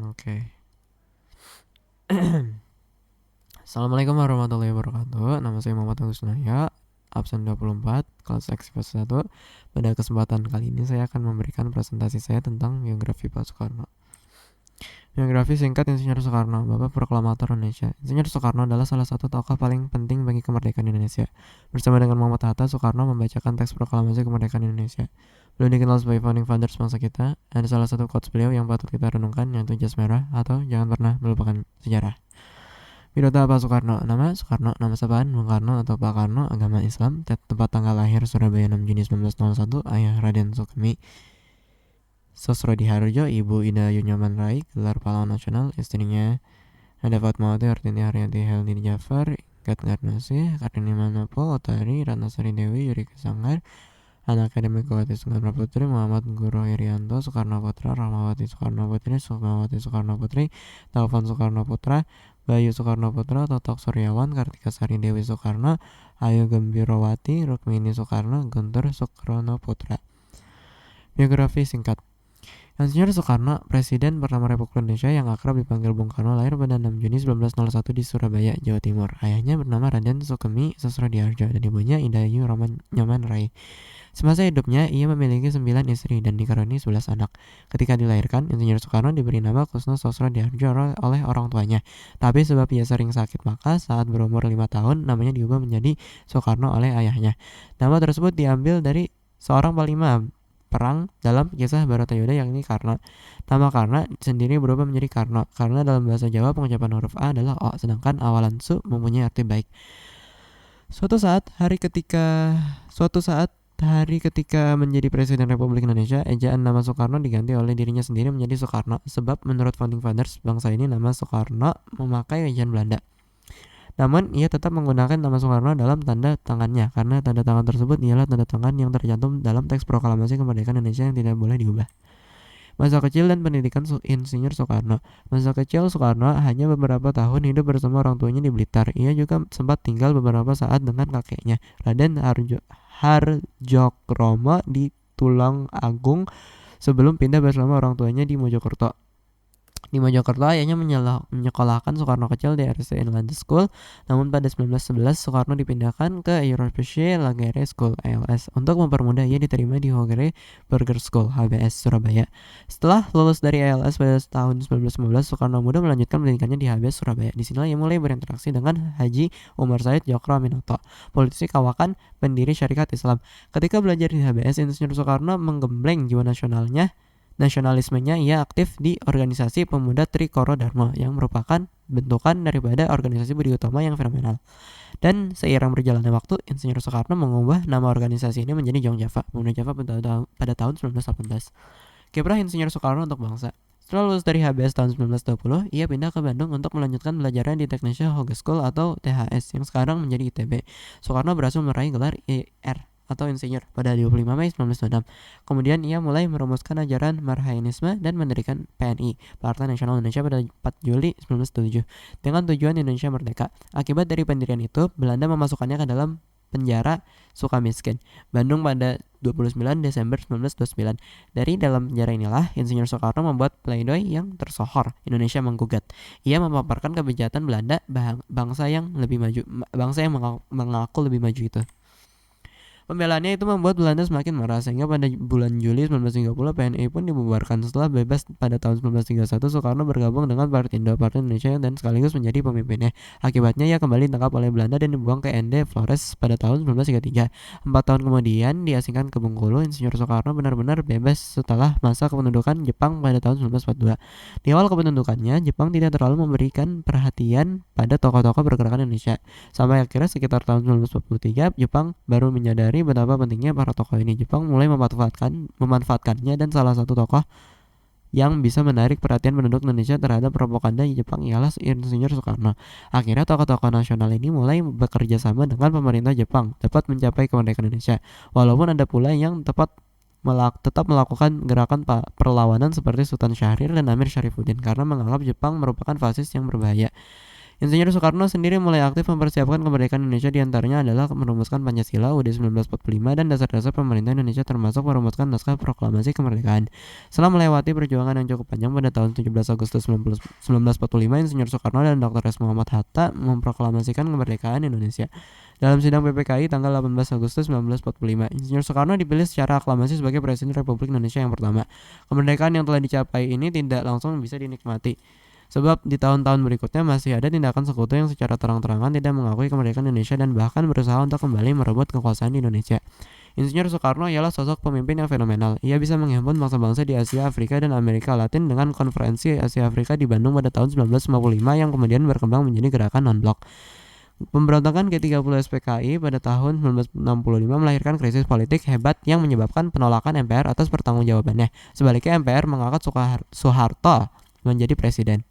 Oke. Assalamualaikum warahmatullahi wabarakatuh. Nama saya Muhammad Agus Naya, absen 24, kelas Ekspres 1. Pada kesempatan kali ini saya akan memberikan presentasi saya tentang biografi Pak Soekarno. Biografi singkat Insinyur Soekarno, Bapak Proklamator Indonesia. Insinyur Soekarno adalah salah satu tokoh paling penting bagi kemerdekaan Indonesia. Bersama dengan Muhammad Hatta, Soekarno membacakan teks proklamasi kemerdekaan Indonesia. Beliau dikenal sebagai founding fathers bangsa kita. Ada salah satu quotes beliau yang patut kita renungkan, yaitu jas merah atau jangan pernah melupakan sejarah. Biodata Pak Soekarno. Nama Soekarno, nama sapaan Bung Karno atau Pak Karno, agama Islam, tempat tanggal lahir Surabaya 6 Juni 1901, ayah Raden Sukemi Sosrodiharjo, ibu Ida Yunyaman Rai, gelar pahlawan nasional, istrinya ada Fatmawati, Artini Haryanti, Heldi Jafar, Gat Garnasi, Kartini Manopo, Otari, Ratnasari Dewi, Yuri Kesanggar, anak akademik Megawati Soekarno Putri, Muhammad Guru Irianto, Soekarno Putra, Rahmawati Soekarno Putri, Sukmawati Soekarno Putri, Taufan Soekarno Putra, Bayu Soekarno Putra, Totok Suryawan, Kartika Sari Dewi Soekarno, Ayu Gembirowati, Rukmini Soekarno, Guntur Soekarno Putra. Biografi singkat. Insinyur Soekarno, Presiden pertama Republik Indonesia yang akrab dipanggil Bung Karno, lahir pada 6 Juni 1901 di Surabaya, Jawa Timur. Ayahnya bernama Raden Sukemi Sosrodiharjo dan ibunya Idayu Nyaman Rai. Semasa hidupnya, ia memiliki 9 istri dan dikaruniai 11 anak. Ketika dilahirkan, Insinyur Soekarno diberi nama Kusno Sosrodiharjo oleh orang tuanya. Tapi sebab ia sering sakit, maka saat berumur 5 tahun, namanya diubah menjadi Soekarno oleh ayahnya. Nama tersebut diambil dari seorang panglima perang dalam kisah Baratayuda, yakni Karna. Nama Karna sendiri berubah menjadi Karno karena dalam bahasa Jawa pengucapan huruf A adalah O, sedangkan awalan su mempunyai arti baik. Suatu saat hari ketika menjadi Presiden Republik Indonesia, ejaan nama Soekarno diganti oleh dirinya sendiri menjadi Soekarno, sebab menurut founding fathers bangsa ini nama Soekarno memakai ejaan Belanda. Namun, ia tetap menggunakan nama Soekarno dalam tanda tangannya, karena tanda tangan tersebut ialah tanda tangan yang tercantum dalam teks proklamasi kemerdekaan Indonesia yang tidak boleh diubah. Masa kecil dan pendidikan Insinyur Soekarno. Masa kecil Soekarno hanya beberapa tahun hidup bersama orang tuanya di Blitar. Ia juga sempat tinggal beberapa saat dengan kakeknya, Raden Harjokromo di Tulang Agung, sebelum pindah bersama orang tuanya di Mojokerto. Di Mojokerto, ayahnya menyekolahkan Soekarno kecil di RC Inland School, namun pada 1911 Soekarno dipindahkan ke Europese Lagere School (ELS). Untuk mempermudah, ia diterima di Hogere Burger School (HBS) Surabaya. Setelah lulus dari ELS pada tahun 1915, Soekarno Muda melanjutkan pendidikannya di HBS Surabaya. Di sinilah ia mulai berinteraksi dengan Haji Umar Said Djokro Aminoto, politisi kawakan pendiri Syarikat Islam. Ketika belajar di HBS, Insinyur Soekarno menggembleng jiwa nasionalismenya. Ia aktif di organisasi Pemuda Trikoro Dharma yang merupakan bentukan daripada organisasi Budi Utomo yang fenomenal. Dan seiring berjalannya waktu, Insinyur Soekarno mengubah nama organisasi ini menjadi Jong Java, Pemuda Java pada tahun 1918. Kiprah Insinyur Soekarno untuk bangsa. Setelah lulus dari HBS tahun 1920, ia pindah ke Bandung untuk melanjutkan belajarnya di Technische Hogeschool atau THS yang sekarang menjadi ITB. Soekarno berhasil meraih gelar IR atau insinyur pada 25 Mei 1926. Kemudian ia mulai merumuskan ajaran Marhainisme dan mendirikan PNI, Partai Nasional Indonesia, pada 4 Juli 1907 dengan tujuan Indonesia merdeka. Akibat dari pendirian itu, Belanda memasukkannya ke dalam penjara Sukamiskin, Bandung pada 29 Desember 1929. Dari dalam penjara inilah Insinyur Soekarno membuat pledoi yang tersohor, Indonesia menggugat. Ia memaparkan kebejatan Belanda, bangsa yang mengaku lebih maju itu. Pembelaannya itu membuat Belanda semakin marah, sehingga pada bulan Juli 1930 PNI pun dibubarkan. Setelah bebas pada tahun 1931, Soekarno bergabung dengan Partindo, Partai Indonesia, dan sekaligus menjadi pemimpinnya. Akibatnya ia kembali ditangkap oleh Belanda dan dibuang ke ND Flores pada tahun 1933. 4 tahun kemudian diasingkan ke Bengkulu. Insinyur Soekarno benar-benar bebas setelah masa kependudukan Jepang pada tahun 1942. Di awal kependudukannya, Jepang tidak terlalu memberikan perhatian pada tokoh-tokoh pergerakan Indonesia. Sampai akhirnya sekitar tahun 1943, Jepang baru menyadari betapa pentingnya para tokoh ini. Jepang mulai memanfaatkannya, dan salah satu tokoh yang bisa menarik perhatian penduduk Indonesia terhadap propaganda Jepang ialah Insinyur Soekarno. Akhirnya tokoh-tokoh nasional ini mulai bekerja sama dengan pemerintah Jepang dapat mencapai kemerdekaan Indonesia. Walaupun ada pula yang tetap melakukan gerakan perlawanan seperti Sultan Syahrir dan Amir Syarifuddin karena menganggap Jepang merupakan fasis yang berbahaya. Insinyur Soekarno sendiri mulai aktif mempersiapkan kemerdekaan Indonesia, diantaranya adalah merumuskan Pancasila UUD 1945 dan dasar-dasar pemerintah Indonesia, termasuk merumuskan naskah proklamasi kemerdekaan. Setelah melewati perjuangan yang cukup panjang, pada tahun 17 Agustus 1945, Insinyur Soekarno dan Dr. S. Muhammad Hatta memproklamasikan kemerdekaan Indonesia. Dalam sidang PPKI tanggal 18 Agustus 1945, Insinyur Soekarno dipilih secara aklamasi sebagai Presiden Republik Indonesia yang pertama. Kemerdekaan yang telah dicapai ini tidak langsung bisa dinikmati, sebab di tahun-tahun berikutnya masih ada tindakan sekutu yang secara terang-terangan tidak mengakui kemerdekaan Indonesia dan bahkan berusaha untuk kembali merebut kekuasaan di Indonesia. Insinyur Soekarno ialah sosok pemimpin yang fenomenal. Ia bisa menghimpun bangsa-bangsa di Asia, Afrika, dan Amerika Latin dengan konferensi Asia Afrika di Bandung pada tahun 1955 yang kemudian berkembang menjadi gerakan non-blok. Pemberontakan G30 SPKI pada tahun 1965 melahirkan krisis politik hebat yang menyebabkan penolakan MPR atas pertanggungjawabannya. Sebaliknya, MPR mengangkat Soeharto menjadi presiden.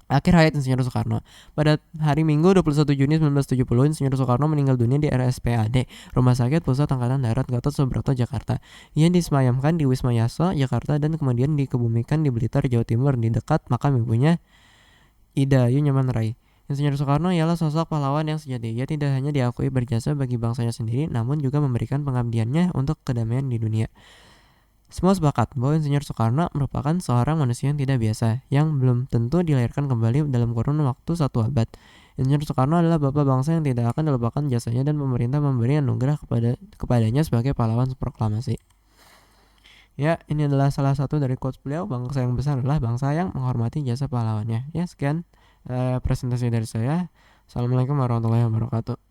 Akhir hayat Insinyur Soekarno. Pada hari Minggu 21 Juni 1970, Insinyur Soekarno meninggal dunia di RSPAD, Rumah Sakit Pusat Angkatan Darat Gatot Subroto, Jakarta. Ia disemayamkan di Wisma Yasa, Jakarta, dan kemudian dikebumikan di Blitar, Jawa Timur, di dekat makam ibunya, Ida Yu Nyaman Rai. Insinyur Soekarno ialah sosok pahlawan yang sejati. Ia tidak hanya diakui berjasa bagi bangsanya sendiri, namun juga memberikan pengabdiannya untuk kedamaian di dunia. Semua sepakat bahwa Insinyur Soekarno merupakan seorang manusia yang tidak biasa, yang belum tentu dilahirkan kembali dalam kurun waktu 1 abad. Insinyur Soekarno adalah bapak bangsa yang tidak akan dilupakan jasanya, dan pemerintah memberi anugerah kepadanya sebagai pahlawan proklamasi. Ya, ini adalah salah satu dari quotes beliau, bangsa yang besar adalah bangsa yang menghormati jasa pahlawannya. Ya, sekian presentasi dari saya. Assalamualaikum warahmatullahi wabarakatuh.